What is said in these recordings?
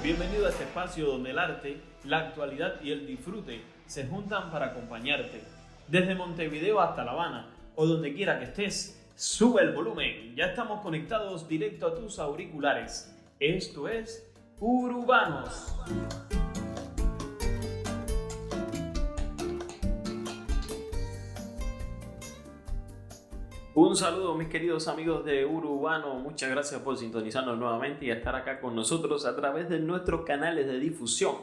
Bienvenido a este espacio donde el arte, la actualidad y el disfrute se juntan para acompañarte. Desde Montevideo hasta La Habana o donde quiera que estés, sube el volumen. Ya estamos conectados directo a tus auriculares. Esto es Urbanos. Un saludo mis queridos amigos de Urbano, muchas gracias por sintonizarnos nuevamente y estar acá con nosotros a través de nuestros canales de difusión,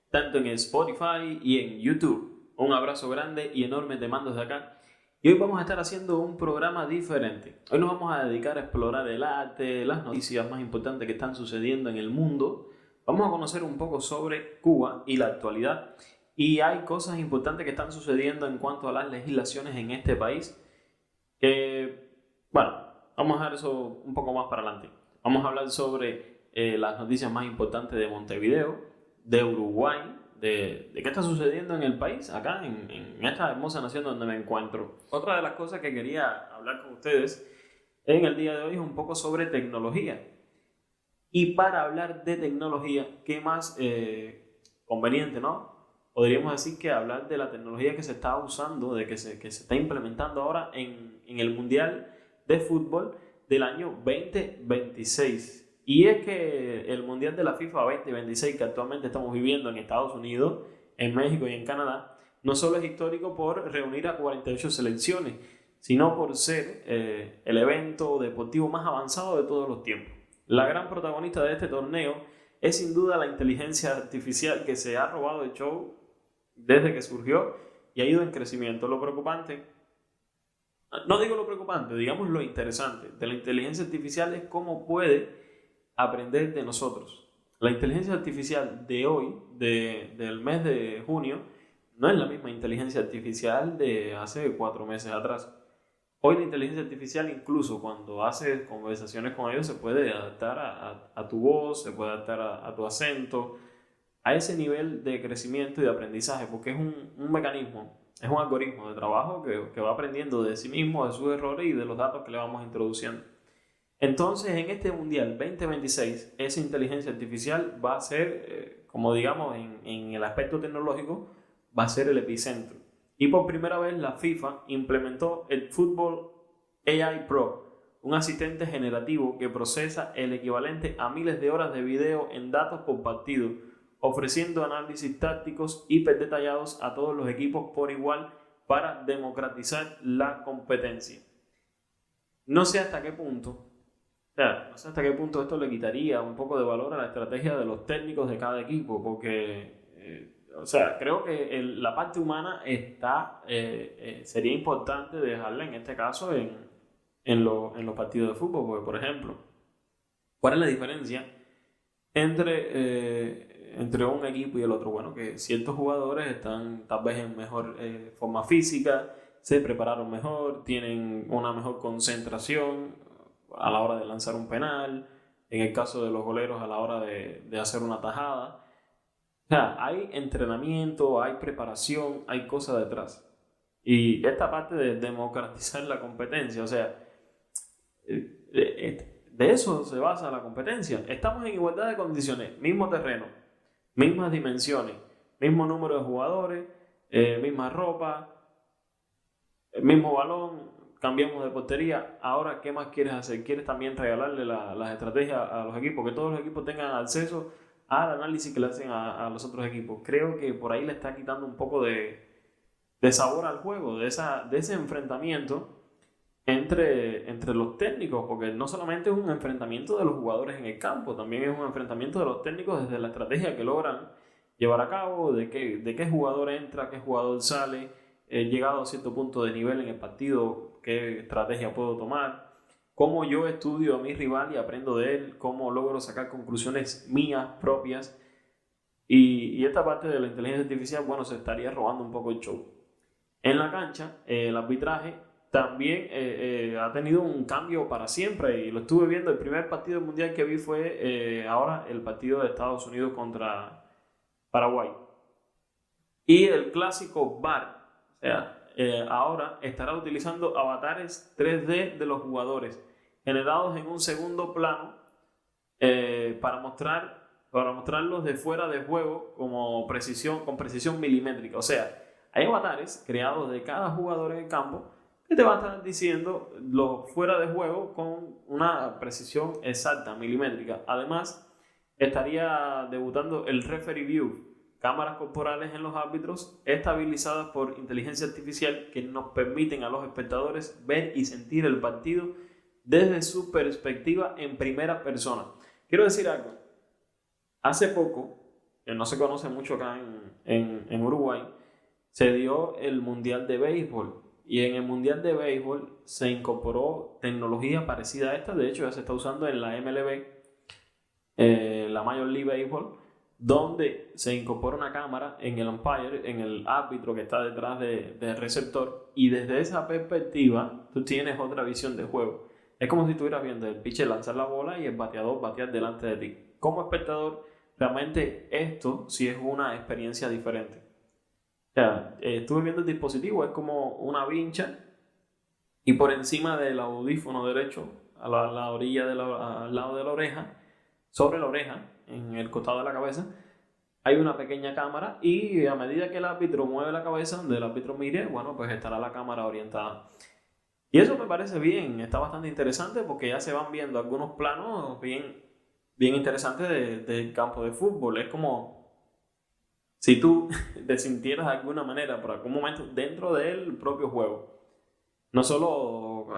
tanto en Spotify y en YouTube. Un abrazo grande y enorme te mando desde acá. Y hoy vamos a estar haciendo un programa diferente. Hoy nos vamos a dedicar a explorar el arte, las noticias más importantes que están sucediendo en el mundo. Vamos a conocer un poco sobre Cuba y la actualidad. Y hay cosas importantes que están sucediendo en cuanto a las legislaciones en este país. Bueno, vamos a dejar eso un poco más para adelante. Vamos a hablar sobre las noticias más importantes de Montevideo, de Uruguay, de qué está sucediendo en el país, acá en esta hermosa nación donde me encuentro. Otra de las cosas que quería hablar con ustedes en el día de hoy es un poco sobre tecnología. Y para hablar de tecnología, ¿qué más conveniente, no? Podríamos decir que hablar de la tecnología que se está usando, que se está implementando ahora en el Mundial de Fútbol del año 2026. Y es que el Mundial de la FIFA 2026 que actualmente estamos viviendo en Estados Unidos, en México y en Canadá, no solo es histórico por reunir a 48 selecciones, sino por ser el evento deportivo más avanzado de todos los tiempos. La gran protagonista de este torneo es sin duda la inteligencia artificial que se ha robado el show desde que surgió y ha ido en crecimiento. Lo preocupante, no digo lo preocupante, digamos lo interesante de la inteligencia artificial es cómo puede aprender de nosotros. La inteligencia artificial de hoy, del mes de junio, no es la misma inteligencia artificial de hace 4 meses atrás. Hoy la inteligencia artificial, incluso cuando haces conversaciones con ellos, se puede adaptar a tu voz, se puede adaptar a tu acento, a ese nivel de crecimiento y de aprendizaje, porque es un mecanismo, es un algoritmo de trabajo que va aprendiendo de sí mismo, de sus errores y de los datos que le vamos introduciendo. Entonces, en este Mundial 2026, esa inteligencia artificial va a ser, como digamos, en el aspecto tecnológico, va a ser el epicentro. Y por primera vez la FIFA implementó el Football AI Pro, un asistente generativo que procesa el equivalente a miles de horas de video en datos por partido, ofreciendo análisis tácticos hiper detallados a todos los equipos por igual para democratizar la competencia. No sé hasta qué punto esto le quitaría un poco de valor a la estrategia de los técnicos de cada equipo, porque creo que la parte humana sería importante dejarla en este caso en los partidos de fútbol, porque por ejemplo, ¿cuál es la diferencia entre un equipo y el otro? Bueno, que ciertos jugadores están tal vez en mejor forma física, se prepararon mejor, tienen una mejor concentración a la hora de lanzar un penal, en el caso de los goleros a la hora de hacer una tajada. O sea, hay entrenamiento, hay preparación, hay cosas detrás. Y esta parte de democratizar la competencia, o sea, de eso se basa la competencia. Estamos en igualdad de condiciones, mismo terreno, mismas dimensiones, mismo número de jugadores, misma ropa, mismo balón, cambiamos de portería. Ahora, ¿qué más quieres hacer? ¿Quieres también regalarle las estrategias a los equipos? Que todos los equipos tengan acceso al análisis que le hacen a los otros equipos. Creo que por ahí le está quitando un poco de sabor al juego, de ese enfrentamiento entre los técnicos, porque no solamente es un enfrentamiento de los jugadores en el campo, también es un enfrentamiento de los técnicos desde la estrategia que logran llevar a cabo, de qué jugador entra, qué jugador sale, llegado a cierto punto de nivel en el partido, qué estrategia puedo tomar, cómo yo estudio a mi rival y aprendo de él, cómo logro sacar conclusiones mías propias. Y esta parte de la inteligencia artificial, bueno, se estaría robando un poco el show. En la cancha, el arbitraje también ha tenido un cambio para siempre, y lo estuve viendo. El primer partido mundial que vi fue ahora el partido de Estados Unidos contra Paraguay. Y el clásico VAR, o sea, ahora estará utilizando avatares 3D de los jugadores, generados en un segundo plano para mostrar para mostrarlos de fuera de juego con precisión milimétrica. O sea, hay avatares creados de cada jugador en el campo que te van a estar diciendo lo fuera de juego con una precisión exacta, milimétrica. Además, estaría debutando el Referee View, cámaras corporales en los árbitros estabilizadas por inteligencia artificial que nos permiten a los espectadores ver y sentir el partido desde su perspectiva en primera persona. Quiero decir algo. Hace poco, que no se conoce mucho acá en Uruguay, se dio el Mundial de Béisbol. Y en el Mundial de Béisbol se incorporó tecnología parecida a esta. De hecho, ya se está usando en la MLB, la Major League Baseball, donde se incorpora una cámara en el umpire, en el árbitro que está detrás del receptor. Y desde esa perspectiva, tú tienes otra visión de juego. Es como si estuvieras viendo el pitcher lanzar la bola y el bateador batear delante de ti. Como espectador, realmente esto sí es una experiencia diferente. O sea, estuve viendo el dispositivo, es como una vincha y por encima del audífono derecho, a la orilla al lado de la oreja, sobre la oreja, en el costado de la cabeza, hay una pequeña cámara y a medida que el árbitro mueve la cabeza, donde el árbitro mire, bueno, pues estará la cámara orientada. Y eso me parece bien, está bastante interesante porque ya se van viendo algunos planos bien interesantes del campo de fútbol. Es como si tú te sintieras de alguna manera por algún momento dentro del propio juego. No solo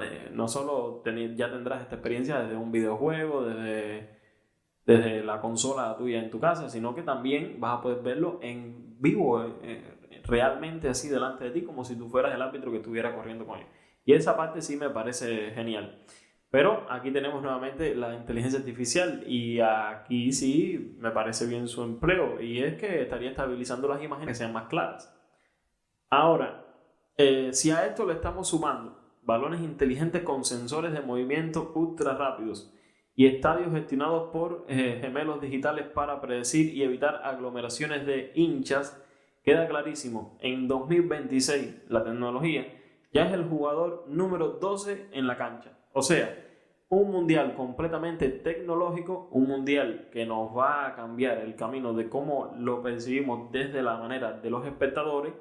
ya tendrás esta experiencia desde un videojuego, desde la consola tuya en tu casa, sino que también vas a poder verlo en vivo, realmente así delante de ti, como si tú fueras el árbitro que estuviera corriendo con él. Y esa parte sí me parece genial. Pero aquí tenemos nuevamente la inteligencia artificial y aquí sí me parece bien su empleo, y es que estaría estabilizando las imágenes que sean más claras. Ahora, si a esto le estamos sumando balones inteligentes con sensores de movimiento ultra rápidos y estadios gestionados por gemelos digitales para predecir y evitar aglomeraciones de hinchas, queda clarísimo, en 2026 la tecnología ya es el jugador número 12 en la cancha. O sea, un mundial completamente tecnológico, un mundial que nos va a cambiar el camino de cómo lo percibimos desde la manera de los espectadores,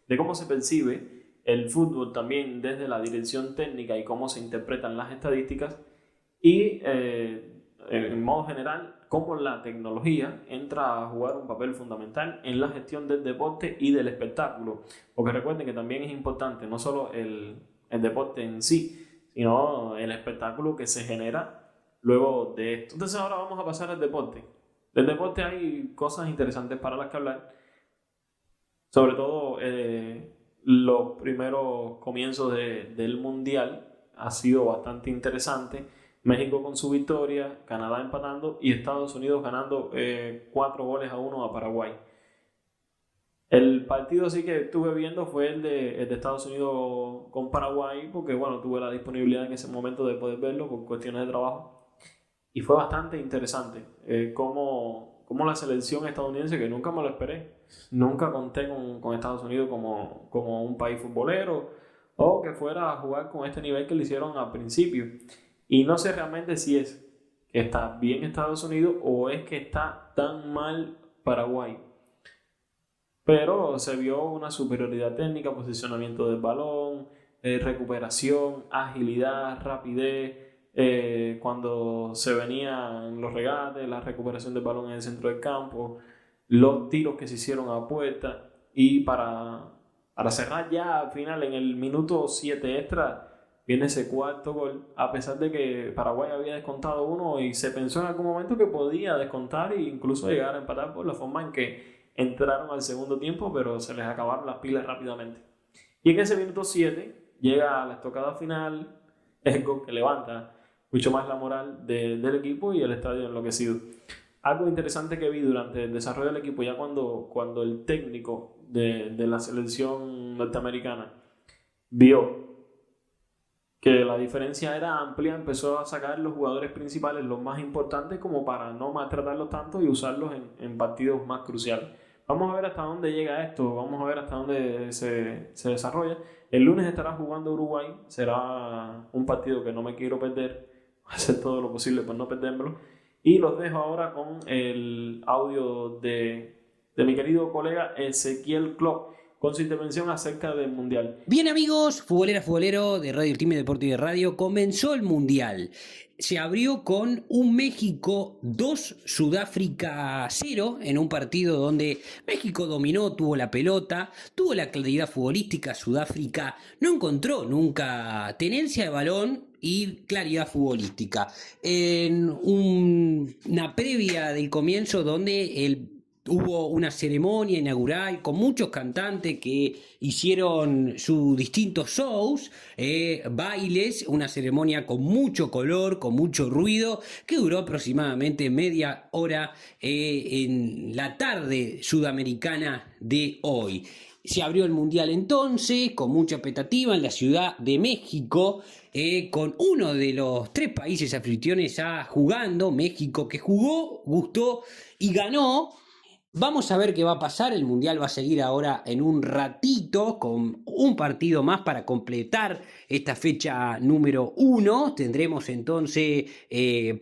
de cómo se percibe el fútbol también desde la dirección técnica y cómo se interpretan las estadísticas, y en modo general cómo la tecnología entra a jugar un papel fundamental en la gestión del deporte y del espectáculo, porque recuerden que también es importante no solo el deporte en sí, sino el espectáculo que se genera luego de esto. Entonces ahora vamos a pasar al deporte. Del deporte hay cosas interesantes para las que hablar, sobre todo los primeros comienzos del Mundial ha sido bastante interesante. México con su victoria, Canadá empatando y Estados Unidos ganando 4-1 a Paraguay. El partido sí que estuve viendo fue el de Estados Unidos con Paraguay, porque bueno, tuve la disponibilidad en ese momento de poder verlo por cuestiones de trabajo. Y fue bastante interesante cómo la selección estadounidense, que nunca me lo esperé, nunca conté con Estados Unidos como un país futbolero o que fuera a jugar con este nivel que le hicieron al principio. Y no sé realmente si es que está bien Estados Unidos o es que está tan mal Paraguay. Pero se vio una superioridad técnica, posicionamiento del balón, recuperación, agilidad, rapidez, cuando se venían los regates, la recuperación del balón en el centro del campo, los tiros que se hicieron a puerta. Y para cerrar ya al final, en el minuto 7 extra, viene ese cuarto gol, a pesar de que Paraguay había descontado uno y se pensó en algún momento que podía descontar e incluso llegar a empatar por la forma en que entraron al segundo tiempo, pero se les acabaron las pilas rápidamente. Y en ese minuto 7 llega la estocada final, el gol que levanta mucho más la moral del equipo y el estadio enloquecido. Algo interesante que vi durante el desarrollo del equipo, ya cuando el técnico de la selección norteamericana vio que la diferencia era amplia, empezó a sacar los jugadores principales, los más importantes, como para no maltratarlos tanto y usarlos en partidos más cruciales. Vamos a ver hasta dónde llega esto, vamos a ver hasta dónde se desarrolla. El lunes estará jugando Uruguay, será un partido que no me quiero perder, voy a hacer todo lo posible por no perdérmelo. Y los dejo ahora con el audio de mi querido colega Ezequiel Klopp con su intervención acerca del Mundial. Bien amigos, futbolero de Radio El Team Deporte y de Radio, comenzó el Mundial. Se abrió con un México 2, Sudáfrica 0, en un partido donde México dominó, tuvo la pelota, tuvo la claridad futbolística. Sudáfrica no encontró nunca tenencia de balón y claridad futbolística. En una previa del comienzo donde hubo una ceremonia inaugural con muchos cantantes que hicieron sus distintos shows, bailes, una ceremonia con mucho color, con mucho ruido, que duró aproximadamente media hora en la tarde sudamericana de hoy. Se abrió el Mundial entonces, con mucha expectativa en la Ciudad de México, con uno de los 3 países anfitriones jugando, México, que jugó, gustó y ganó. Vamos a ver qué va a pasar. El Mundial va a seguir ahora en un ratito con un partido más para completar esta fecha número 1. Tendremos entonces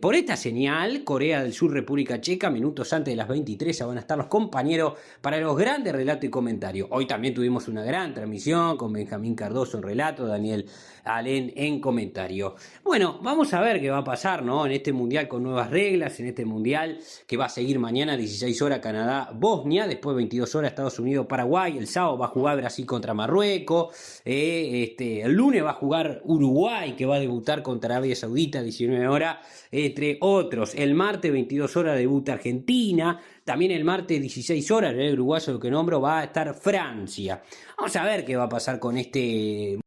por esta señal Corea del Sur, República Checa, minutos antes de las 23. Van a estar los compañeros para los grandes relatos y comentarios. Hoy también tuvimos una gran transmisión con Benjamín Cardoso en relato, Daniel Alén en comentario. Bueno, vamos a ver qué va a pasar, ¿no? En este Mundial con nuevas reglas, en este Mundial que va a seguir mañana 16 horas Canadá, Bosnia, después 22 horas Estados Unidos, Paraguay, el sábado va a jugar Brasil contra Marruecos, el lunes va a jugar Uruguay, que va a debutar contra Arabia Saudita 19 horas, entre otros. El martes 22 horas debuta Argentina, también el martes 16 horas, el uruguayo lo que nombro, va a estar Francia. Vamos a ver qué va a pasar con este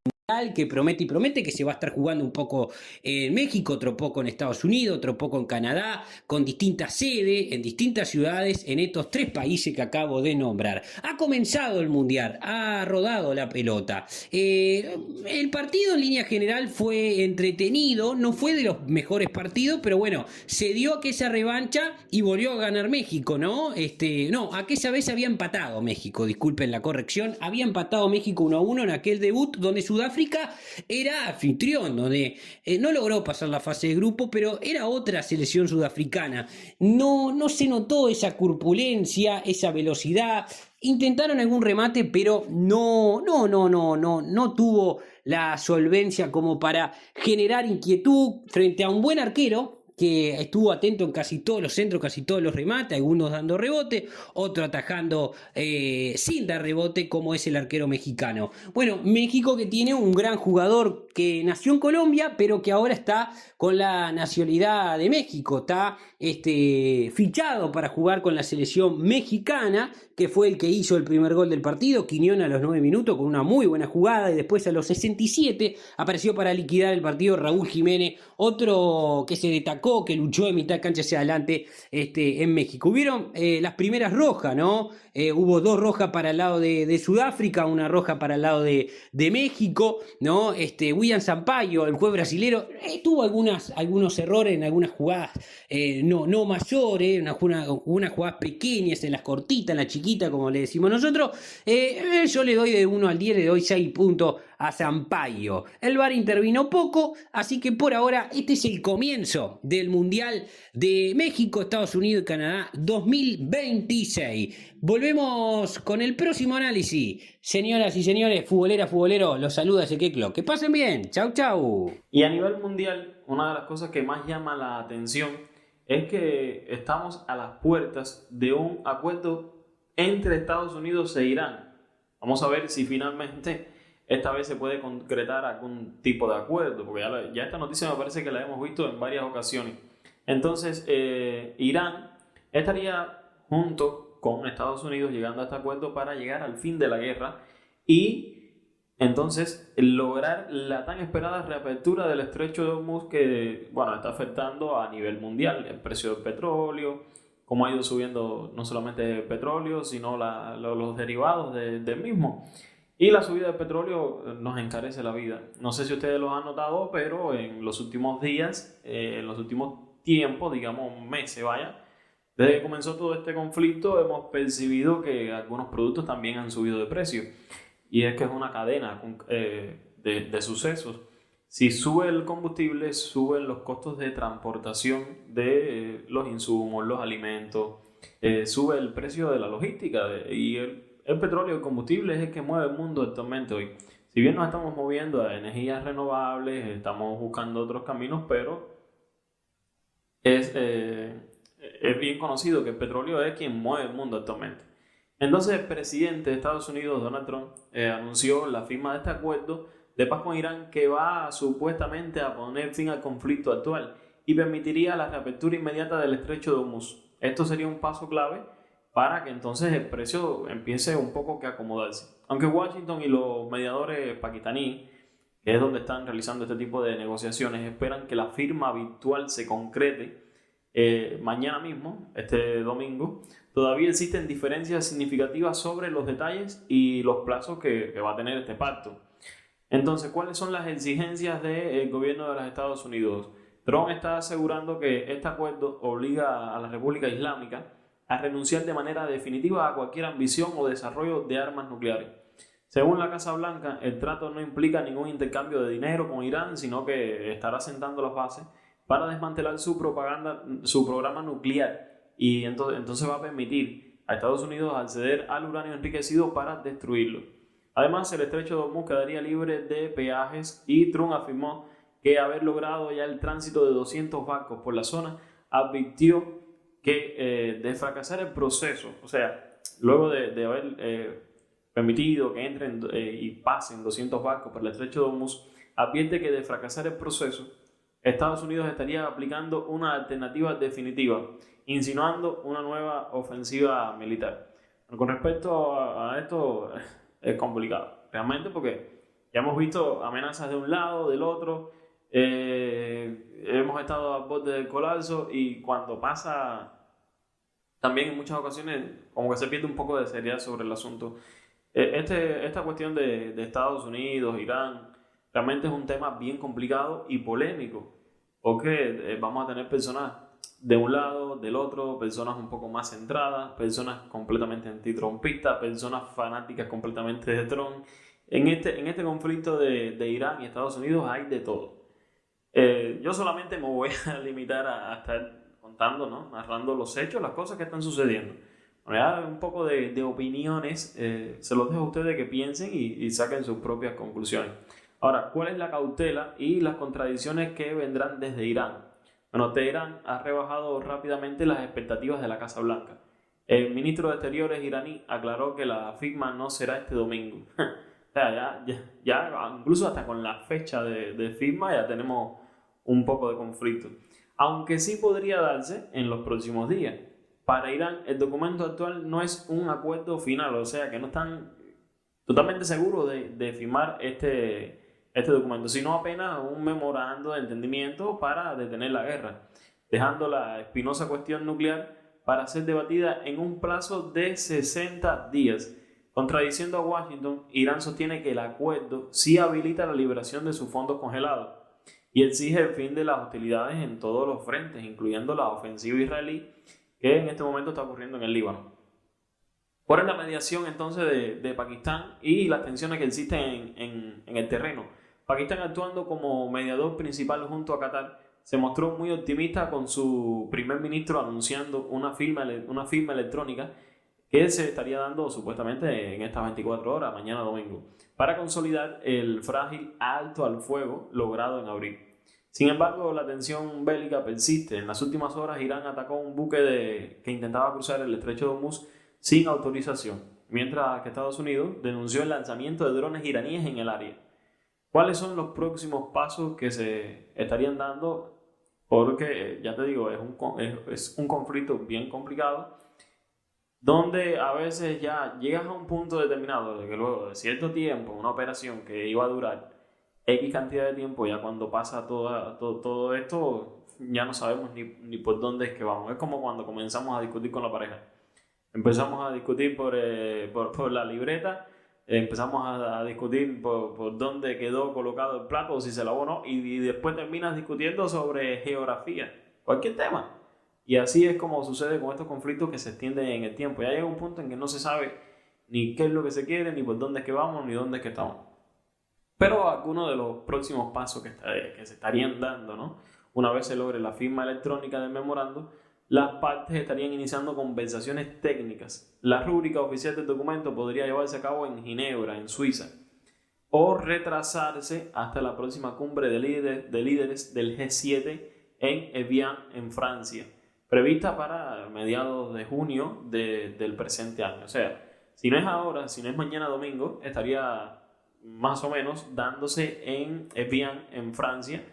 que promete y promete, que se va a estar jugando un poco en México, otro poco en Estados Unidos, otro poco en Canadá, con distintas sedes, en distintas ciudades, en estos 3 países que acabo de nombrar. Ha comenzado el Mundial, ha rodado la pelota. El partido en línea general fue entretenido, no fue de los mejores partidos, pero bueno, se dio aquella revancha y volvió a ganar México, ¿no? No, aquella vez había empatado México, disculpen la corrección, había empatado México 1-1 en aquel debut donde Sudáfrica era anfitrión, donde no logró pasar la fase de grupo, pero era otra selección sudafricana. No se notó esa corpulencia, esa velocidad. Intentaron algún remate, pero no tuvo la solvencia como para generar inquietud frente a un buen arquero que estuvo atento en casi todos los centros, casi todos los remates, algunos dando rebote, otro atajando sin dar rebote, como es el arquero mexicano. Bueno, México que tiene un gran jugador que nació en Colombia, pero que ahora está con la nacionalidad de México, está fichado para jugar con la selección mexicana, que fue el que hizo el primer gol del partido, Quiñón a los 9 minutos con una muy buena jugada, y después a los 67 apareció para liquidar el partido Raúl Jiménez, otro que se destacó, que luchó de mitad de cancha hacia adelante en México. Hubieron las primeras rojas, ¿no? Hubo 2 rojas para el lado de Sudáfrica, una roja para el lado de México, ¿no? William Sampaio, el juez brasilero, tuvo algunos errores en algunas jugadas no mayores, unas jugadas pequeñas, en las cortitas, en la chiquita, como le decimos nosotros. Yo le doy de 1 al 10, le doy 6 puntos a Sampaio. El VAR intervino poco, así que por ahora este es el comienzo del Mundial de México, Estados Unidos y Canadá 2026. Volvemos con el próximo análisis. Señoras y señores, futboleros, los saluda Ezequiel Klopp. Que pasen bien. Chau, chau. Y a nivel mundial, una de las cosas que más llama la atención es que estamos a las puertas de un acuerdo entre Estados Unidos e Irán. Vamos a ver si finalmente esta vez se puede concretar algún tipo de acuerdo, porque ya esta noticia me parece que la hemos visto en varias ocasiones. Entonces, Irán estaría junto con Estados Unidos llegando a este acuerdo para llegar al fin de la guerra y entonces lograr la tan esperada reapertura del estrecho de Hormuz que, bueno, está afectando a nivel mundial el precio del petróleo, cómo ha ido subiendo no solamente el petróleo, sino los derivados del mismo. Y la subida del petróleo nos encarece la vida. No sé si ustedes lo han notado, pero en los últimos días, en los últimos tiempos, digamos meses, desde que comenzó todo este conflicto, hemos percibido que algunos productos también han subido de precio. Y es que es una cadena de sucesos. Si sube el combustible, suben los costos de transportación de los insumos, los alimentos, sube el precio de la logística y el petróleo, el combustible es el que mueve el mundo actualmente hoy. Si bien nos estamos moviendo a energías renovables, estamos buscando otros caminos, pero es bien conocido que el petróleo es quien mueve el mundo actualmente. Entonces el presidente de Estados Unidos, Donald Trump, anunció la firma de este acuerdo de paz con Irán que va supuestamente a poner fin al conflicto actual y permitiría la reapertura inmediata del estrecho de Hormuz. Esto sería un paso clave para que entonces el precio empiece un poco que a acomodarse. Aunque Washington y los mediadores pakistaníes, que es donde están realizando este tipo de negociaciones, esperan que la firma virtual se concrete mañana mismo, este domingo, todavía existen diferencias significativas sobre los detalles y los plazos que va a tener este pacto. Entonces, ¿cuáles son las exigencias del gobierno de los Estados Unidos? Trump está asegurando que este acuerdo obliga a la República Islámica a renunciar de manera definitiva a cualquier ambición o desarrollo de armas nucleares. Según la Casa Blanca, el trato no implica ningún intercambio de dinero con Irán, sino que estará sentando las bases para desmantelar su programa nuclear y entonces va a permitir a Estados Unidos acceder al uranio enriquecido para destruirlo. Además, el estrecho de Hormuz quedaría libre de peajes y Trump afirmó que haber logrado ya el tránsito de 200 barcos por la zona advirtió que de fracasar el proceso, o sea, luego de haber permitido que entren y pasen 200 barcos por el estrecho de Hormuz, advierte que de fracasar el proceso, Estados Unidos estaría aplicando una alternativa definitiva, insinuando una nueva ofensiva militar. Con respecto a esto, es complicado, realmente, porque ya hemos visto amenazas de un lado, del otro, hemos estado al borde del colapso y cuando pasa, también en muchas ocasiones, como que se pierde un poco de seriedad sobre el asunto. Esta cuestión de Estados Unidos, Irán, realmente es un tema bien complicado y polémico, porque vamos a tener personas de un lado, del otro, personas un poco más centradas, personas completamente antitrumpistas, personas fanáticas completamente de Trump. En este conflicto de Irán y Estados Unidos hay de todo. Yo solamente me voy a limitar a estar contando, ¿no? Narrando los hechos, las cosas que están sucediendo. Un poco de opiniones, se los dejo a ustedes que piensen y saquen sus propias conclusiones. Ahora, ¿cuál es la cautela y las contradicciones que vendrán desde Irán? Bueno, Teherán ha rebajado rápidamente las expectativas de la Casa Blanca. El ministro de Exteriores iraní aclaró que la firma no será este domingo. O sea, ya incluso hasta con la fecha de firma ya tenemos un poco de conflicto. Aunque sí podría darse en los próximos días. Para Irán, el documento actual no es un acuerdo final, o sea que no están totalmente seguros de firmar este documento, sino apenas un memorando de entendimiento para detener la guerra, dejando la espinosa cuestión nuclear para ser debatida en un plazo de 60 días. Contradiciendo a Washington, Irán sostiene que el acuerdo sí habilita la liberación de sus fondos congelados y exige el fin de las hostilidades en todos los frentes, incluyendo la ofensiva israelí que en este momento está ocurriendo en el Líbano. ¿Cuál es la mediación entonces de Pakistán y las tensiones que existen en el terreno? Pakistán, actuando como mediador principal junto a Qatar, se mostró muy optimista con su primer ministro anunciando una firma electrónica que se estaría dando supuestamente en estas 24 horas, mañana domingo, para consolidar el frágil alto al fuego logrado en abril. Sin embargo, la tensión bélica persiste. En las últimas horas, Irán atacó un buque que intentaba cruzar el estrecho de Hormuz sin autorización, mientras que Estados Unidos denunció el lanzamiento de drones iraníes en el área. ¿Cuáles son los próximos pasos que se estarían dando? Porque, ya te digo, es un conflicto bien complicado, donde a veces ya llegas a un punto determinado de que luego de cierto tiempo, una operación que iba a durar X cantidad de tiempo, ya cuando pasa todo esto, ya no sabemos ni por dónde es que vamos. Es como cuando comenzamos a discutir con la pareja. Empezamos a discutir por la libreta, empezamos a discutir por dónde quedó colocado el plato, o si se lavó o no, y después terminas discutiendo sobre geografía, cualquier tema. Y así es como sucede con estos conflictos que se extienden en el tiempo. Ya llega un punto en que no se sabe ni qué es lo que se quiere, ni por dónde es que vamos, ni dónde es que estamos. Pero algunos de los próximos pasos que se estarían dando, ¿no? Una vez se logre la firma electrónica del memorando, las partes estarían iniciando conversaciones técnicas. La rúbrica oficial del documento podría llevarse a cabo en Ginebra, en Suiza, o retrasarse hasta la próxima cumbre de líderes del G7 en Evian, en Francia, prevista para mediados de junio del presente año. O sea, si no es ahora, si no es mañana domingo, estaría más o menos dándose en Evian, en Francia,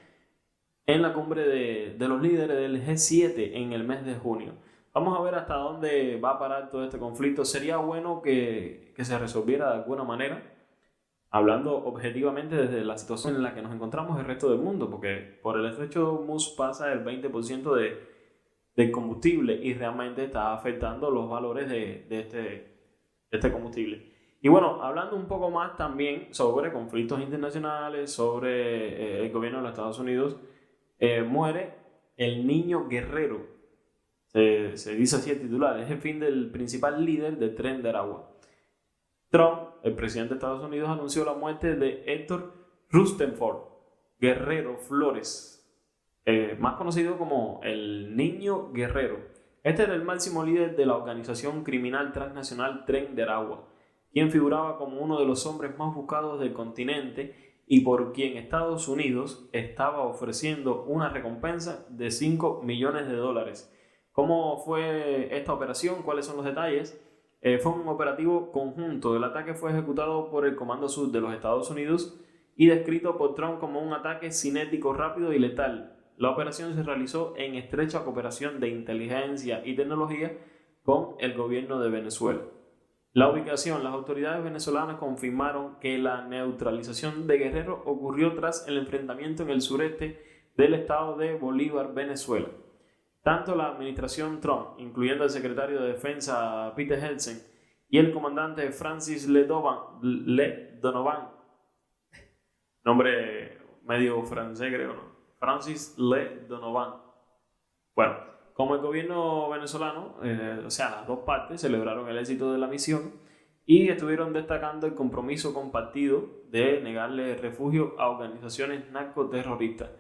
en la cumbre de los líderes del G7 en el mes de junio. Vamos a ver hasta dónde va a parar todo este conflicto. Sería bueno que se resolviera de alguna manera, hablando objetivamente desde la situación en la que nos encontramos el resto del mundo, porque por el estrecho de Hormuz pasa el 20% del combustible y realmente está afectando los valores de este combustible. Y bueno, hablando un poco más también sobre conflictos internacionales, sobre el gobierno de los Estados Unidos, muere el niño guerrero. Se dice así el titular, es el fin del principal líder del Tren de Aragua. Trump, el presidente de Estados Unidos, anunció la muerte de Héctor Rustenford Guerrero Flores, más conocido como el Niño Guerrero. Este era el máximo líder de la organización criminal transnacional Tren de Aragua, quien figuraba como uno de los hombres más buscados del continente y por quien Estados Unidos estaba ofreciendo una recompensa de $5 millones. ¿Cómo fue esta operación? ¿Cuáles son los detalles? Fue un operativo conjunto. El ataque fue ejecutado por el Comando Sur de los Estados Unidos y descrito por Trump como un ataque cinético, rápido y letal. La operación se realizó en estrecha cooperación de inteligencia y tecnología con el gobierno de Venezuela. La ubicación: las autoridades venezolanas confirmaron que la neutralización de Guerrero ocurrió tras el enfrentamiento en el sureste del estado de Bolívar, Venezuela. Tanto la administración Trump, incluyendo el secretario de Defensa Peter Hegseth y el comandante Francis Le Donovan, nombre medio francés creo, ¿no? Francis Le Donovan. Bueno, como el gobierno venezolano, o sea, las dos partes celebraron el éxito de la misión y estuvieron destacando el compromiso compartido de negarle refugio a organizaciones narcoterroristas.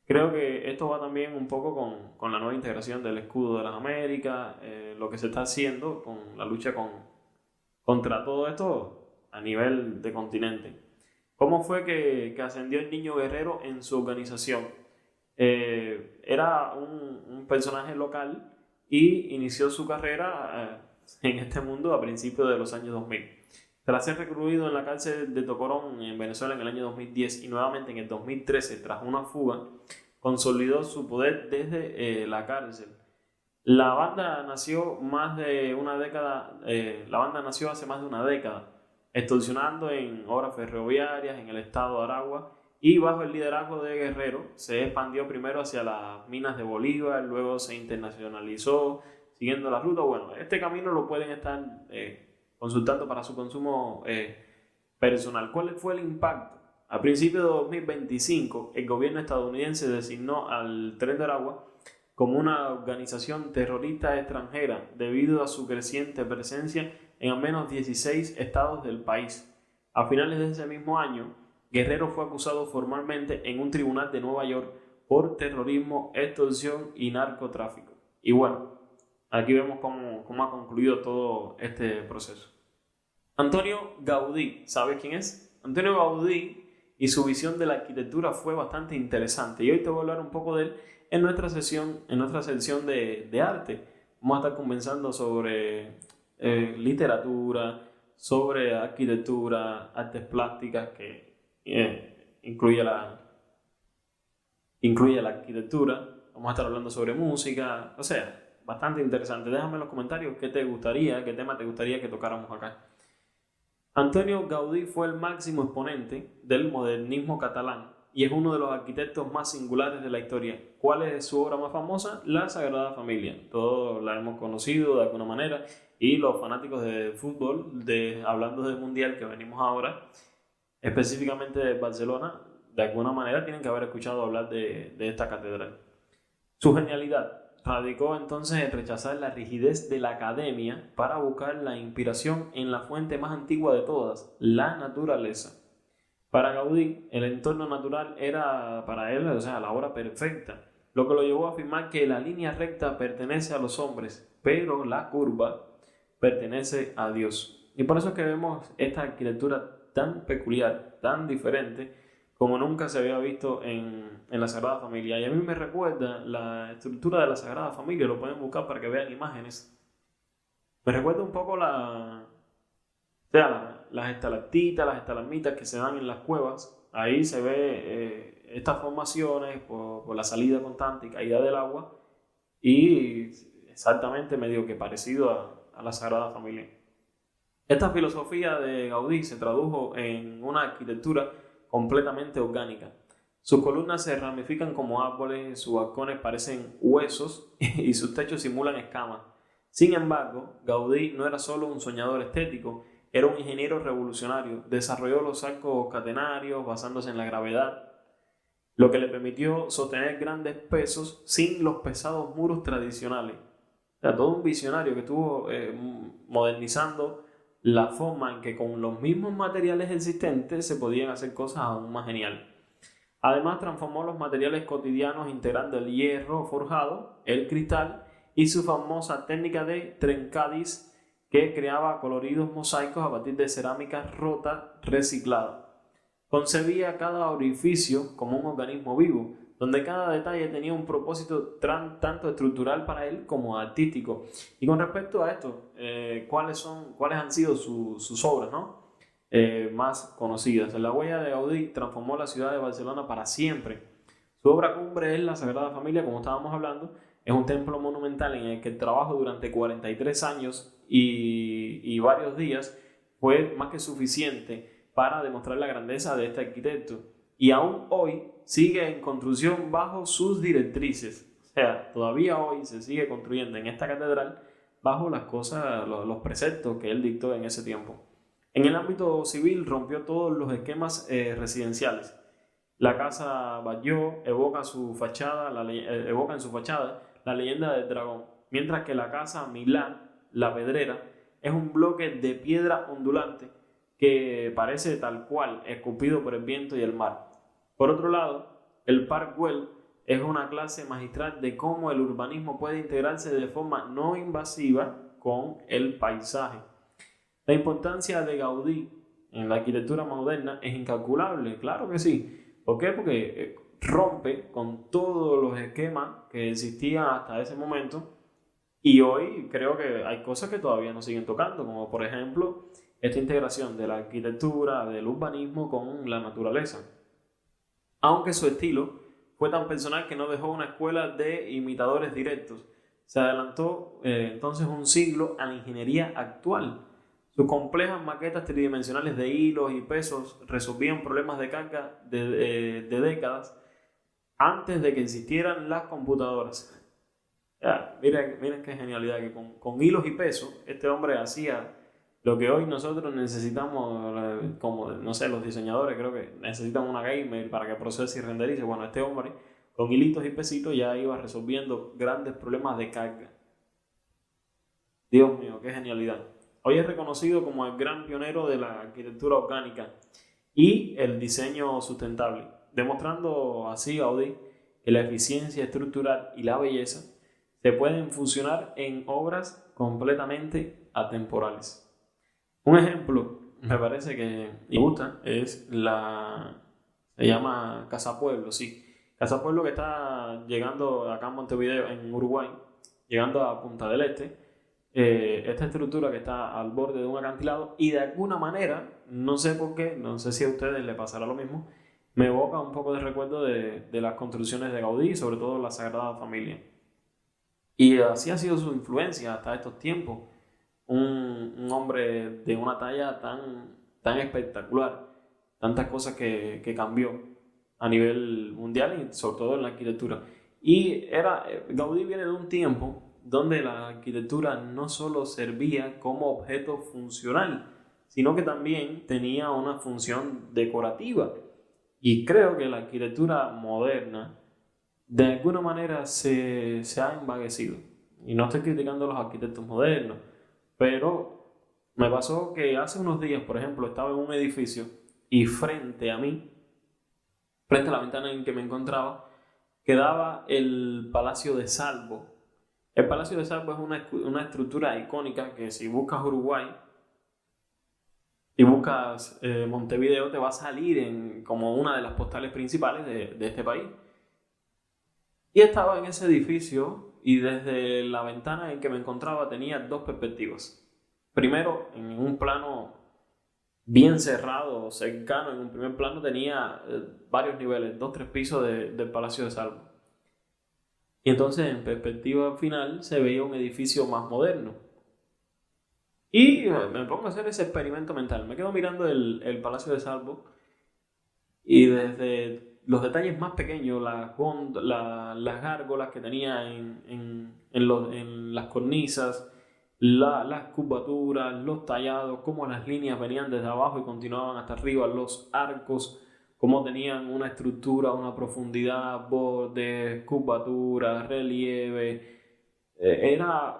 Creo que esto va también un poco con la nueva integración del escudo de las Américas, lo que se está haciendo con la lucha contra todo esto a nivel de continente. ¿Cómo fue que ascendió el Niño Guerrero en su organización? Era un personaje local y inició su carrera en este mundo a principios de los años 2000. Tras ser recluido en la cárcel de Tocorón en Venezuela en el año 2010 y nuevamente en el 2013 tras una fuga, consolidó su poder desde la cárcel. La banda nació hace más de una década, extorsionando en obras ferroviarias en el estado de Aragua, y bajo el liderazgo de Guerrero se expandió primero hacia las minas de Bolívar, luego se internacionalizó siguiendo la ruta. Bueno, este camino lo pueden estar consultando para su consumo personal. ¿Cuál fue el impacto? A principios de 2025, el gobierno estadounidense designó al Tren de Aragua como una organización terrorista extranjera debido a su creciente presencia en al menos 16 estados del país. A finales de ese mismo año, Guerrero fue acusado formalmente en un tribunal de Nueva York por terrorismo, extorsión y narcotráfico. Y bueno, aquí vemos cómo ha concluido todo este proceso. Antonio Gaudí, ¿sabes quién es? Antonio Gaudí y su visión de la arquitectura fue bastante interesante. Y hoy te voy a hablar un poco de él en nuestra sección de arte. Vamos a estar conversando sobre literatura, sobre arquitectura, artes plásticas, que incluye la arquitectura. Vamos a estar hablando sobre música, o sea, bastante interesante. Déjame en los comentarios qué tema te gustaría que tocáramos acá. Antonio Gaudí fue el máximo exponente del modernismo catalán y es uno de los arquitectos más singulares de la historia. ¿Cuál es su obra más famosa? La Sagrada Familia. Todos la hemos conocido de alguna manera y los fanáticos de fútbol, hablando del Mundial que venimos ahora, específicamente de Barcelona, de alguna manera tienen que haber escuchado hablar de esta catedral. Su genialidad radicó entonces en rechazar la rigidez de la academia para buscar la inspiración en la fuente más antigua de todas, la naturaleza. Para Gaudí, el entorno natural era para él, o sea, la obra perfecta, lo que lo llevó a afirmar que la línea recta pertenece a los hombres, pero la curva pertenece a Dios. Y por eso es que vemos esta arquitectura tan peculiar, tan diferente, como nunca se había visto en la Sagrada Familia. Y a mí me recuerda la estructura de la Sagrada Familia, lo pueden buscar para que vean imágenes. Me recuerda un poco las estalactitas, las estalagmitas que se dan en las cuevas. Ahí se ve estas formaciones por la salida constante y caída del agua, y exactamente medio que parecido a la Sagrada Familia. Esta filosofía de Gaudí se tradujo en una arquitectura completamente orgánica. Sus columnas se ramifican como árboles, sus balcones parecen huesos y sus techos simulan escamas. Sin embargo, Gaudí no era solo un soñador estético, era un ingeniero revolucionario. Desarrolló los arcos catenarios basándose en la gravedad, lo que le permitió sostener grandes pesos sin los pesados muros tradicionales. O sea, todo un visionario que estuvo modernizando la forma en que con los mismos materiales existentes se podían hacer cosas aún más geniales. Además, transformó los materiales cotidianos integrando el hierro forjado, el cristal y su famosa técnica de trencadis, que creaba coloridos mosaicos a partir de cerámica rota reciclada. Concebía cada orificio como un organismo vivo, donde cada detalle tenía un propósito tanto estructural para él como artístico. Y con respecto a esto, ¿cuáles han sido sus obras, ¿no? Más conocidas? La huella de Gaudí transformó la ciudad de Barcelona para siempre. Su obra cumbre es la Sagrada Familia, como estábamos hablando. Es un templo monumental en el que el trabajo durante 43 años y varios días fue más que suficiente para demostrar la grandeza de este arquitecto. Y aún hoy sigue en construcción bajo sus directrices. O sea, todavía hoy se sigue construyendo en esta catedral bajo los preceptos que él dictó en ese tiempo. En el ámbito civil rompió todos los esquemas residenciales. La casa Batlló evoca en su fachada la leyenda del dragón, mientras que la casa Milán, la Pedrera, es un bloque de piedra ondulante que parece tal cual esculpido por el viento y el mar. Por otro lado, el Parc Güell es una clase magistral de cómo el urbanismo puede integrarse de forma no invasiva con el paisaje. La importancia de Gaudí en la arquitectura moderna es incalculable, claro que sí. ¿Por qué? Porque rompe con todos los esquemas que existían hasta ese momento, y hoy creo que hay cosas que todavía nos siguen tocando, como por ejemplo esta integración de la arquitectura, del urbanismo con la naturaleza. Aunque su estilo fue tan personal que no dejó una escuela de imitadores directos, se adelantó entonces un siglo a la ingeniería actual. Sus complejas maquetas tridimensionales de hilos y pesos resolvían problemas de carga de décadas antes de que existieran las computadoras. Ya, miren qué genialidad, que con hilos y pesos este hombre hacía lo que hoy nosotros necesitamos, como, no sé, los diseñadores creo que necesitan una gamer para que procese y renderice. Bueno, este hombre con hilitos y pesitos ya iba resolviendo grandes problemas de carga. Dios mío, qué genialidad. Hoy es reconocido como el gran pionero de la arquitectura orgánica y el diseño sustentable, demostrando así Gaudí que la eficiencia estructural y la belleza se pueden fusionar en obras completamente atemporales. Un ejemplo, me parece que me gusta, se llama Casa Pueblo, sí. Casa Pueblo, que está llegando acá en Montevideo, en Uruguay, llegando a Punta del Este. Esta estructura que está al borde de un acantilado, y de alguna manera, no sé por qué, no sé si a ustedes les pasará lo mismo, me evoca un poco de recuerdo de las construcciones de Gaudí, sobre todo la Sagrada Familia. Y así ha sido su influencia hasta estos tiempos. Un hombre de una talla tan espectacular, tantas cosas que cambió a nivel mundial y sobre todo en la arquitectura. Y Gaudí viene de un tiempo donde la arquitectura no solo servía como objeto funcional, sino que también tenía una función decorativa. Y creo que la arquitectura moderna de alguna manera se ha envaguecido. Y no estoy criticando a los arquitectos modernos, pero me pasó que hace unos días, por ejemplo, estaba en un edificio y frente a mí, frente a la ventana en que me encontraba, quedaba el Palacio de Salvo. El Palacio de Salvo es una estructura icónica que si buscas Uruguay y buscas Montevideo, te va a salir como una de las postales principales de este país. Y estaba en ese edificio y desde la ventana en que me encontraba tenía dos perspectivas. Primero, en un plano bien cerrado, cercano, en un primer plano tenía varios niveles, 2-3 pisos del Palacio de Salvo. Y entonces en perspectiva final se veía un edificio más moderno. Y me pongo a hacer ese experimento mental. Me quedo mirando el Palacio de Salvo y desde los detalles más pequeños, las gárgolas que tenía en las cornisas, las curvaturas, los tallados, cómo las líneas venían desde abajo y continuaban hasta arriba, los arcos, cómo tenían una estructura, una profundidad, bordes, curvaturas, relieve. Era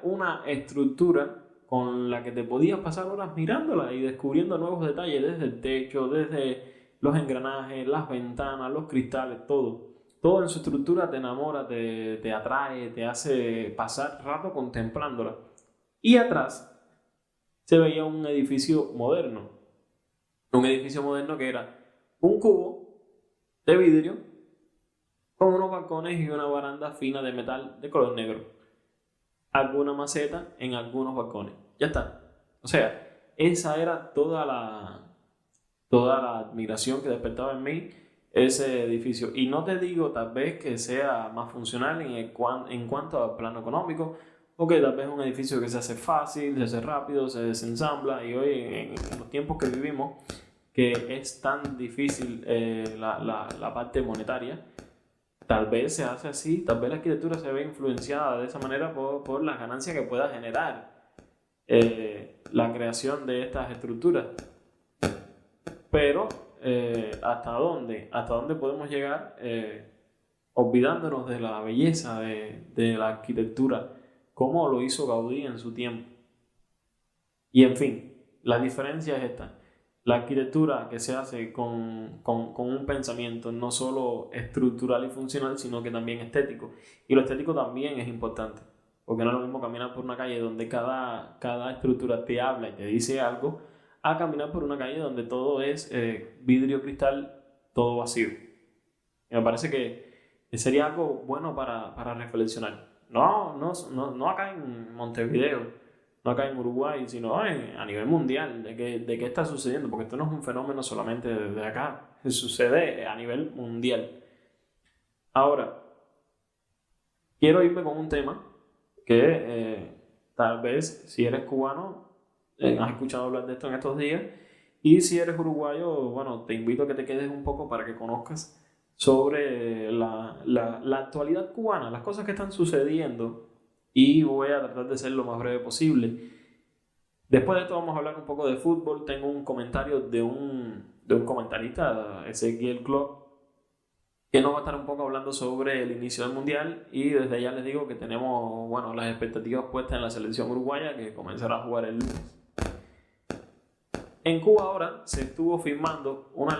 una estructura con la que te podías pasar horas mirándola y descubriendo nuevos detalles desde el techo, desde los engranajes, las ventanas, los cristales, todo. Todo en su estructura te enamora, te atrae, te hace pasar rato contemplándola. Y atrás se veía un edificio moderno. Un edificio moderno que era un cubo de vidrio con unos balcones y una baranda fina de metal de color negro. Alguna maceta en algunos balcones. Ya está. O sea, esa era toda la admiración que despertaba en mí ese edificio. Y no te digo tal vez que sea más funcional en cuanto al plano económico, porque tal vez es un edificio que se hace fácil, se hace rápido, se desensambla, y hoy en los tiempos que vivimos, que es tan difícil la parte monetaria, tal vez se hace así, tal vez la arquitectura se ve influenciada de esa manera por las ganancias que pueda generar la creación de estas estructuras. Pero ¿hasta dónde podemos llegar olvidándonos de la belleza de la arquitectura, como lo hizo Gaudí en su tiempo? Y en fin, la diferencia es esta. La arquitectura que se hace con un pensamiento no solo estructural y funcional, sino que también estético. Y lo estético también es importante, porque no es lo mismo caminar por una calle donde cada estructura te habla y te dice algo, a caminar por una calle donde todo es vidrio, cristal, todo vacío. Y me parece que sería algo bueno para reflexionar. No acá en Montevideo, no acá en Uruguay, sino a nivel mundial, de qué está sucediendo, porque esto no es un fenómeno solamente de acá, sucede a nivel mundial. Ahora, quiero irme con un tema que tal vez si eres cubano, has escuchado hablar de esto en estos días, y si eres uruguayo, bueno, te invito a que te quedes un poco para que conozcas sobre la actualidad cubana, las cosas que están sucediendo, y voy a tratar de ser lo más breve posible. Después de esto vamos a hablar un poco de fútbol. Tengo un comentario de un comentarista, Ezequiel Klopp, que nos va a estar un poco hablando sobre el inicio del Mundial, y desde ya les digo que tenemos, bueno, las expectativas puestas en la selección uruguaya, que comenzará a jugar el lunes. En Cuba ahora se estuvo firmando una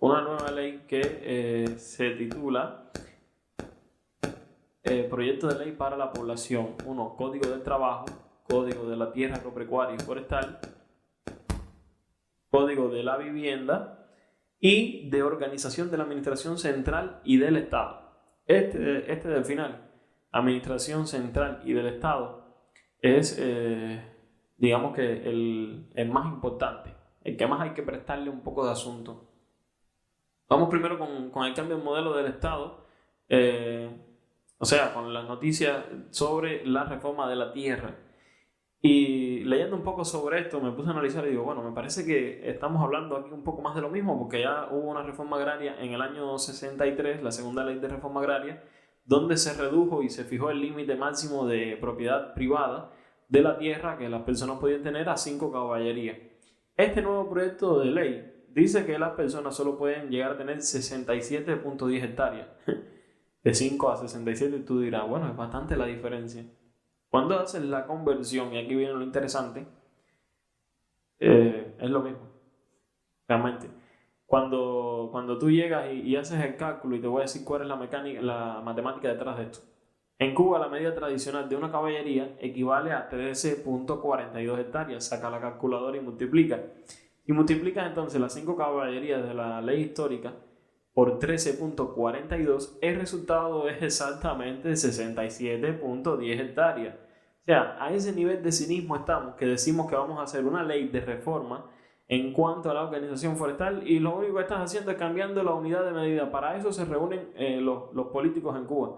nueva ley que se titula Proyecto de Ley para la Población 1, Código del Trabajo, Código de la Tierra Agropecuaria y Forestal, Código de la Vivienda y de Organización de la Administración Central y del Estado. Este del final, Administración Central y del Estado, es, digamos que el más importante, el que más hay que prestarle un poco de asunto. Vamos primero con el cambio de modelo del Estado, o sea, con las noticias sobre la reforma de la tierra. Y leyendo un poco sobre esto me puse a analizar y digo, bueno, me parece que estamos hablando aquí un poco más de lo mismo, porque ya hubo una reforma agraria en el año 63, la segunda ley de reforma agraria, donde se redujo y se fijó el límite máximo de propiedad privada de la tierra que las personas podían tener a 5 caballerías. Este nuevo proyecto de ley dice que las personas solo pueden llegar a tener 67.10 hectáreas. De 5 a 67, tú dirás, bueno, es bastante la diferencia. Cuando haces la conversión, y aquí viene lo interesante, Es lo mismo, realmente. Cuando tú llegas y haces el cálculo, y te voy a decir cuál es la mecánica, la matemática detrás de esto. En Cuba, la medida tradicional de una caballería equivale a 13.42 hectáreas. Saca la calculadora y multiplica. Y multiplicas entonces las 5 caballerías de la ley histórica por 13.42, el resultado es exactamente 67.10 hectáreas. O sea, a ese nivel de cinismo estamos que decimos que vamos a hacer una ley de reforma en cuanto a la organización forestal, y lo único que estás haciendo es cambiando la unidad de medida. Para eso se reúnen los políticos en Cuba.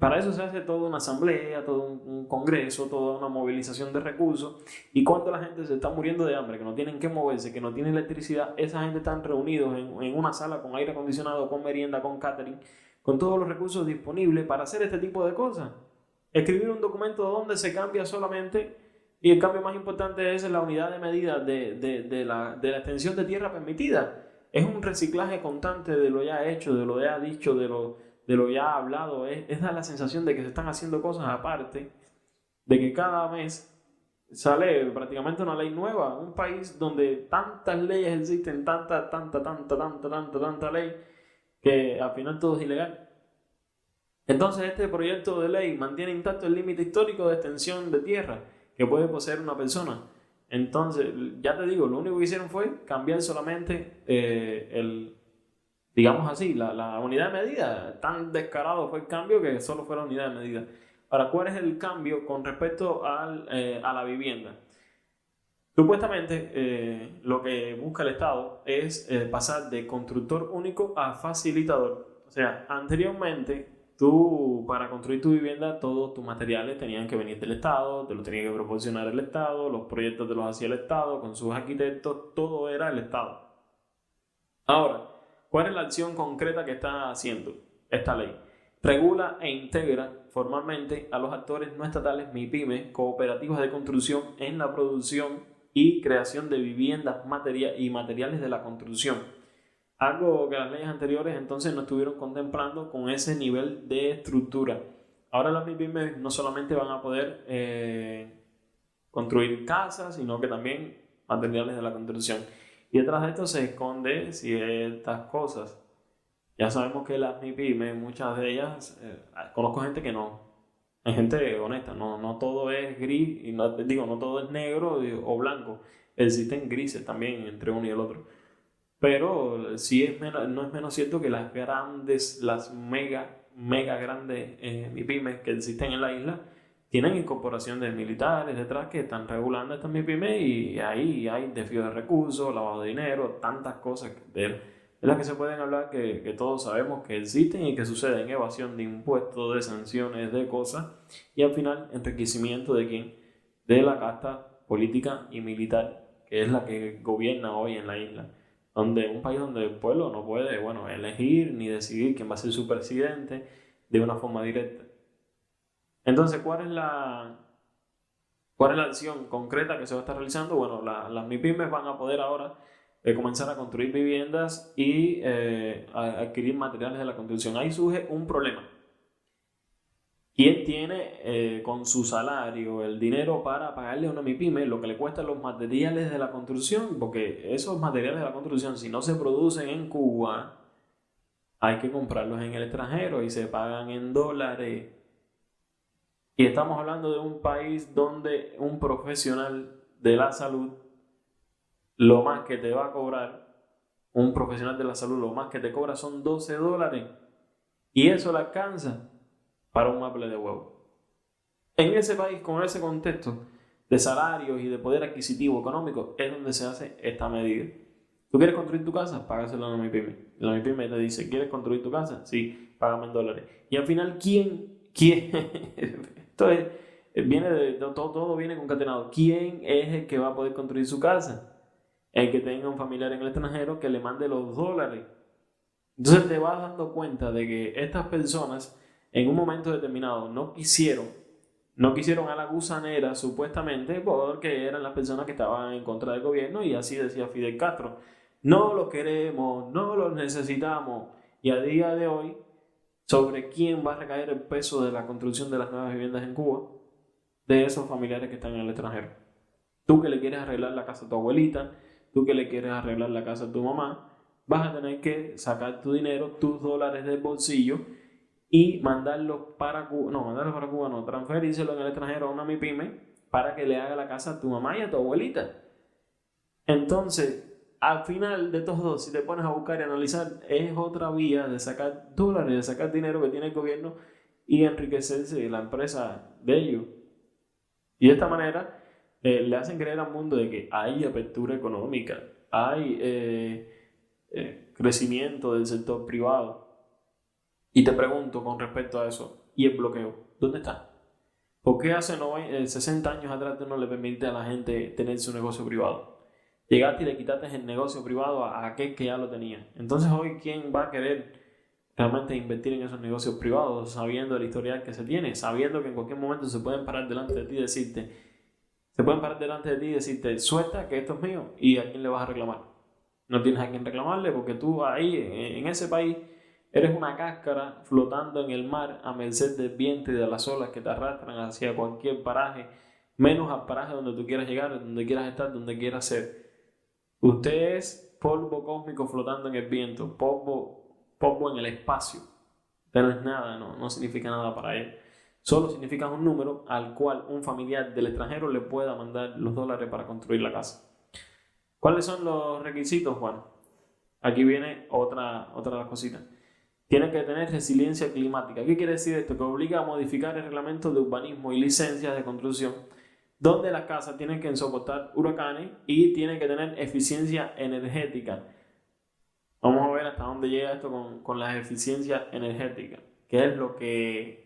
Para eso se hace toda una asamblea, todo un congreso, toda una movilización de recursos. Y cuando la gente se está muriendo de hambre, que no tienen que moverse, que no tienen electricidad, esa gente están reunidos en una sala con aire acondicionado, con merienda, con catering, con todos los recursos disponibles para hacer este tipo de cosas. Escribir un documento donde se cambia solamente, y el cambio más importante es la unidad de medida de la extensión de tierra permitida. Es un reciclaje constante de lo ya hecho, de lo ya dicho, de lo ya hablado. Es dar la sensación de que se están haciendo cosas aparte, de que cada mes sale prácticamente una ley nueva. Un país donde tantas leyes existen, tanta ley, que al final todo es ilegal. Entonces este proyecto de ley mantiene intacto el límite histórico de extensión de tierra que puede poseer una persona. Entonces, ya te digo, lo único que hicieron fue cambiar solamente digamos así, la unidad de medida. Tan descarado fue el cambio que solo fue la unidad de medida. Ahora, ¿cuál es el cambio con respecto a la vivienda? Supuestamente, lo que busca el Estado es pasar de constructor único a facilitador. O sea, anteriormente, tú para construir tu vivienda, todos tus materiales tenían que venir del Estado, te los tenía que proporcionar el Estado, los proyectos te los hacía el Estado, con sus arquitectos, todo era el Estado. Ahora, ¿cuál es la acción concreta que está haciendo esta ley? Regula e integra formalmente a los actores no estatales MIPYME, cooperativas de construcción, en la producción y creación de viviendas y materiales de la construcción. Algo que las leyes anteriores entonces no estuvieron contemplando con ese nivel de estructura. Ahora las MIPYME no solamente van a poder construir casas, sino que también materiales de la construcción. Y detrás de esto se esconde ciertas cosas. Ya sabemos que las MIPYME, muchas de ellas, conozco gente que no, hay gente honesta, no todo es gris, y no todo es negro o blanco, existen grises también entre uno y el otro. Pero sí no es menos cierto que las mega grandes MIPYME que existen en la isla tienen incorporación de militares detrás que están regulando estas MIPYME, y ahí hay desvío de recursos, lavado de dinero, tantas cosas de las que se pueden hablar que todos sabemos que existen y que suceden: evasión de impuestos, de sanciones, de cosas, y al final enriquecimiento de quién, de la casta política y militar, que es la que gobierna hoy en la isla. Un país donde el pueblo no puede, elegir ni decidir quién va a ser su presidente de una forma directa. Entonces, ¿cuál es la acción concreta que se va a estar realizando? Bueno, las MIPYMES van a poder ahora comenzar a construir viviendas y a adquirir materiales de la construcción. Ahí surge un problema. ¿Quién tiene con su salario el dinero para pagarle a una MIPYME lo que le cuestan los materiales de la construcción? Porque esos materiales de la construcción, si no se producen en Cuba, hay que comprarlos en el extranjero y se pagan en dólares. Y estamos hablando de un país donde un profesional de la salud, lo más que te va a cobrar, un profesional de la salud, lo más que te cobra son $12. Y eso le alcanza para un maple de huevo. En ese país, con ese contexto de salarios y de poder adquisitivo económico, es donde se hace esta medida. ¿Tú quieres construir tu casa? Págaselo a la MIPYME. La MIPYME te dice: ¿quieres construir tu casa? Sí, págame en dólares. Y al final, ¿quién? Esto todo viene concatenado. ¿Quién es el que va a poder construir su casa? El que tenga un familiar en el extranjero que le mande los dólares. Entonces te vas dando cuenta de que estas personas en un momento determinado no quisieron a la gusanera, supuestamente porque eran las personas que estaban en contra del gobierno, y así decía Fidel Castro: no los queremos, no los necesitamos. Y a día de hoy, ¿sobre quién va a recaer el peso de la construcción de las nuevas viviendas en Cuba? De esos familiares que están en el extranjero. tú que le quieres arreglar la casa a tu abuelita, tú que le quieres arreglar la casa a tu mamá, vas a tener que sacar tu dinero, tus dólares del bolsillo y mandarlos para Cuba, no, transferírselo en el extranjero a una MIPYME para que le haga la casa a tu mamá y a tu abuelita. Entonces, al final de todo, si te pones a buscar y analizar, es otra vía de sacar dólares, de sacar dinero que tiene el gobierno y enriquecerse la empresa de ellos. Y de esta manera le hacen creer al mundo de que hay apertura económica, hay crecimiento del sector privado. Y te pregunto con respecto a eso, ¿y el bloqueo? ¿Dónde está? ¿Por qué hace 60 años atrás tú no le permitiste a la gente tener su negocio privado? Llegaste y le quitaste el negocio privado a aquel que ya lo tenía. Entonces hoy, ¿quién va a querer realmente invertir en esos negocios privados sabiendo el historial que se tiene? Sabiendo que en cualquier momento se pueden parar delante de ti y decirte, suelta que esto es mío, ¿y a quién le vas a reclamar? No tienes a quién reclamarle porque tú ahí, en ese país, eres una cáscara flotando en el mar a merced del viento y de las olas que te arrastran hacia cualquier paraje, menos al paraje donde tú quieras llegar, donde quieras estar, donde quieras ser. Usted es polvo cósmico flotando en el viento, polvo en el espacio. Pero es nada, no significa nada para él. Solo significa un número al cual un familiar del extranjero le pueda mandar los dólares para construir la casa. ¿Cuáles son los requisitos, Juan? Aquí viene otra de las cositas. Tiene que tener resiliencia climática. ¿Qué quiere decir esto? Que obliga a modificar el reglamento de urbanismo y licencias de construcción, donde las casas tienen que soportar huracanes y tienen que tener eficiencia energética. Vamos a ver hasta dónde llega esto con las eficiencias energéticas, que es lo que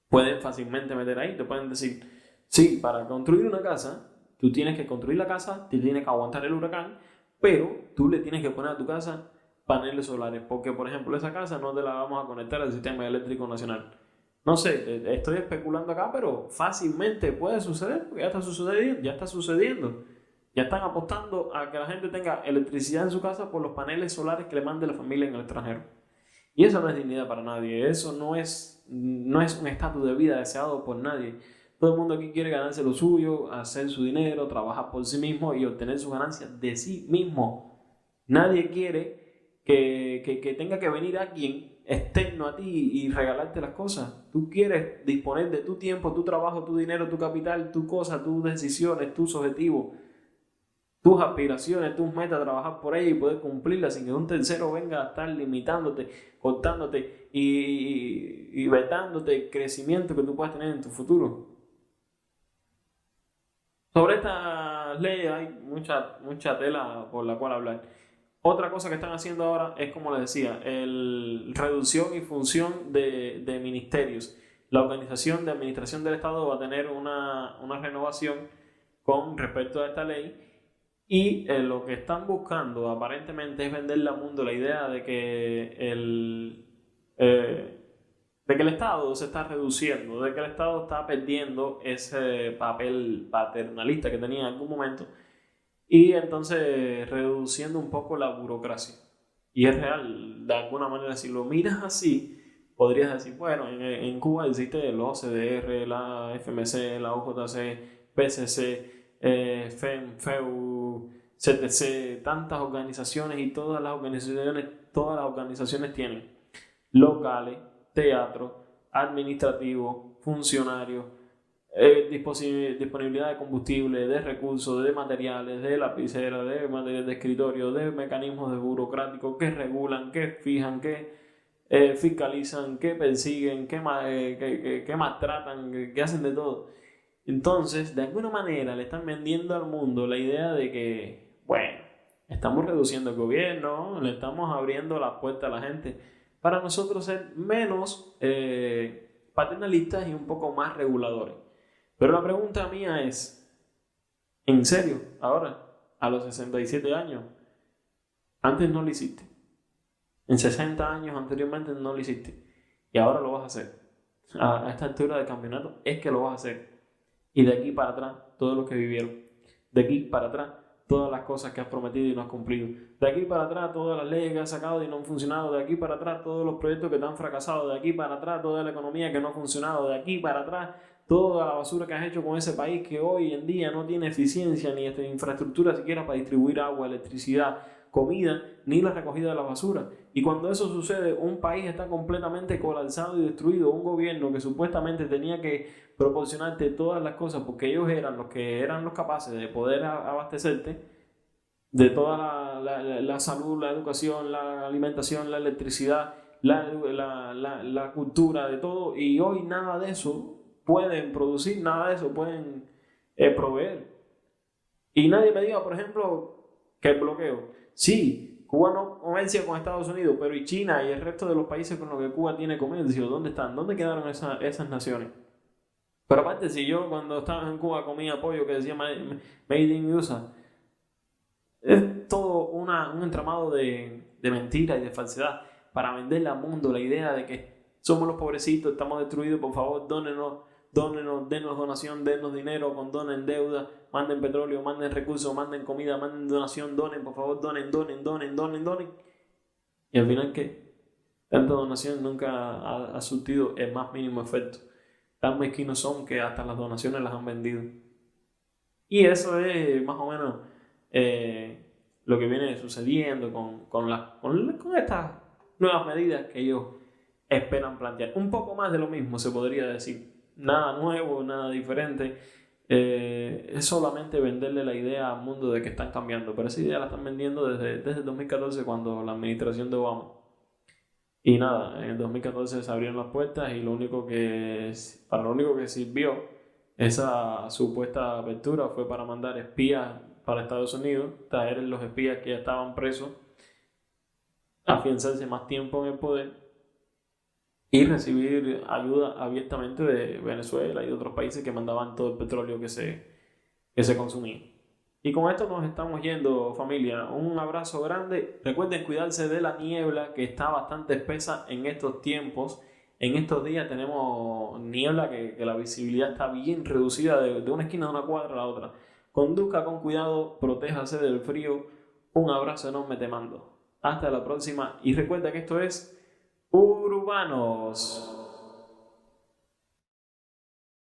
pueden fácilmente meter ahí. Te pueden decir, sí, para construir una casa, tú tienes que construir la casa, te tienes que aguantar el huracán, pero tú le tienes que poner a tu casa paneles solares, porque por ejemplo esa casa no te la vamos a conectar al sistema eléctrico nacional. No sé, estoy especulando acá, pero fácilmente puede suceder, porque ya está sucediendo. Ya están apostando a que la gente tenga electricidad en su casa por los paneles solares que le mande la familia en el extranjero. Y eso no es dignidad para nadie, eso no es un estatus de vida deseado por nadie. Todo el mundo aquí quiere ganarse lo suyo, hacer su dinero, trabajar por sí mismo y obtener sus ganancias de sí mismo. Nadie quiere que tenga que venir alguien externo a ti y regalarte las cosas. Tú quieres disponer de tu tiempo, tu trabajo, tu dinero, tu capital, tu cosa, tus decisiones, tus objetivos, tus aspiraciones, tus metas, trabajar por ellas y poder cumplirlas sin que un tercero venga a estar limitándote, cortándote y vetándote el crecimiento que tú puedas tener en tu futuro. Sobre estas leyes hay mucha tela por la cual hablar. Otra cosa que están haciendo ahora es, como les decía, reducción y función de ministerios. La Organización de Administración del Estado va a tener una renovación con respecto a esta ley y lo que están buscando aparentemente es venderle al mundo la idea de que el Estado se está reduciendo, de que el Estado está perdiendo ese papel paternalista que tenía en algún momento y entonces reduciendo un poco la burocracia. Y es real, de alguna manera, si lo miras así, podrías decir, bueno, en Cuba existe el OCDR, la FMC, la UJC, PCC, FEM, FEU, CTC, tantas organizaciones y todas las organizaciones tienen locales, teatro, administrativo, funcionarios, disponibilidad de combustible, de recursos, de materiales, de lapiceras, de materiales de escritorio, de mecanismos de burocráticos que regulan, que fijan, que fiscalizan, que persiguen, que maltratan, que hacen de todo. Entonces, de alguna manera le están vendiendo al mundo la idea de que, bueno, estamos reduciendo el gobierno, le estamos abriendo la puerta a la gente para nosotros ser menos paternalistas y un poco más reguladores. Pero la pregunta mía es, ¿en serio? Ahora, a los 67 años, antes no lo hiciste. En 60 años anteriormente no lo hiciste. Y ahora lo vas a hacer. A esta altura del campeonato es que lo vas a hacer. Y de aquí para atrás, todo lo que vivieron. De aquí para atrás, todas las cosas que has prometido y no has cumplido. De aquí para atrás, todas las leyes que has sacado y no han funcionado. De aquí para atrás, todos los proyectos que te han fracasado. De aquí para atrás, toda la economía que no ha funcionado. De aquí para atrás, toda la basura que has hecho con ese país que hoy en día no tiene eficiencia ni infraestructura siquiera para distribuir agua, electricidad, comida, ni la recogida de la basura. Y cuando eso sucede, un país está completamente colapsado y destruido, un gobierno que supuestamente tenía que proporcionarte todas las cosas porque ellos eran los que eran los capaces de poder abastecerte de toda la salud, la educación, la alimentación, la electricidad, la cultura, de todo, y hoy nada de eso pueden producir, nada de eso pueden proveer. Y nadie me diga, por ejemplo, que el bloqueo. Sí, Cuba no comercia con Estados Unidos, pero y China y el resto de los países con los que Cuba tiene comercio, ¿dónde están? ¿Dónde quedaron esas naciones? Pero aparte, si yo cuando estaba en Cuba comía pollo que decía Made in USA, es todo un entramado de mentira y de falsedad para venderle al mundo la idea de que somos los pobrecitos, estamos destruidos, por favor, dónenos, denos donación, denos dinero, condonen deuda, manden petróleo, manden recursos, manden comida, manden donación, donen, por favor, donen. Y al final, ¿qué? Tanta donación nunca ha surtido el más mínimo efecto. Tan mezquinos son que hasta las donaciones las han vendido. Y eso es más o menos lo que viene sucediendo con estas nuevas medidas que ellos esperan plantear. Un poco más de lo mismo se podría decir. Nada nuevo, nada diferente. Es solamente venderle la idea al mundo de que están cambiando. Pero esa idea la están vendiendo desde el 2014, cuando la administración de Obama. Y nada, en el 2014 se abrieron las puertas y para lo único que sirvió esa supuesta apertura fue para mandar espías para Estados Unidos, traer los espías que ya estaban presos, afianzarse más tiempo en el poder y recibir ayuda abiertamente de Venezuela y de otros países que mandaban todo el petróleo que se consumía. Y con esto nos estamos yendo, familia. Un abrazo grande. Recuerden cuidarse de la niebla, que está bastante espesa en estos tiempos. En estos días tenemos niebla que la visibilidad está bien reducida de una esquina de una cuadra a la otra. Conduzca con cuidado, protéjase del frío. Un abrazo enorme te mando. Hasta la próxima. Y recuerda que esto es Urbanos.